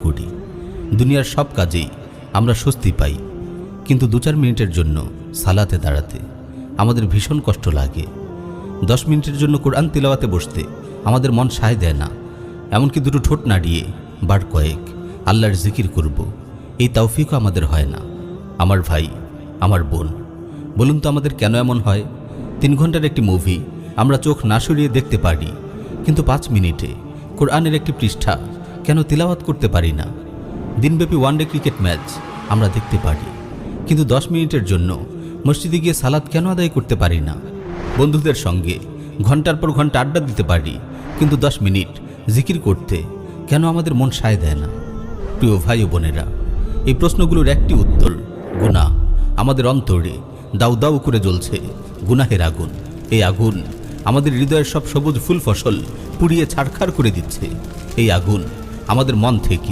করি। দুনিয়ার সব কাজেই আমরা স্বস্তি পাই, কিন্তু 2-4 মিনিটের জন্য সালাতে দাঁড়াতে আমাদের ভীষণ কষ্ট লাগে। 10 মিনিটের জন্য কোরআন তিলাওয়াতে বসতে আমাদের মন সায় দেয় না। এমনকি দুটো ঠোঁট নাড়িয়ে বার কয়েক আল্লাহর জিকির করব, এই তৌফিকও আমাদের হয় না। আমার ভাই, আমার বোন, বলুন তো আমাদের কেন এমন হয়? 3 ঘন্টার একটি মুভি আমরা চোখ না সরিয়ে দেখতে পারি, কিন্তু 5 মিনিটে কোরআনের একটি পৃষ্ঠা কেন তিলাওয়াত করতে পারি না? দিনব্যাপী ওয়ানডে ক্রিকেট ম্যাচ আমরা দেখতে পারি, কিন্তু 10 মিনিটের জন্য মসজিদে গিয়ে সালাত কেন আদায় করতে পারি না? বন্ধুদের সঙ্গে ঘন্টার পর ঘন্টা আড্ডা দিতে পারি, কিন্তু 10 মিনিট জিকির করতে কেন আমাদের মন সায় দেয় না? প্রিয় ভাই ও বোনেরা, এই প্রশ্নগুলোর একটি উত্তর গুনাহ। আমাদের অন্তরে দাউ দাউ করে জ্বলছে গুনাহের আগুন। এই আগুন আমাদের হৃদয়ের সব সবুজ ফুল ফসল পুড়িয়ে ছারখার করে দিচ্ছে। এই আগুন আমাদের মন থেকে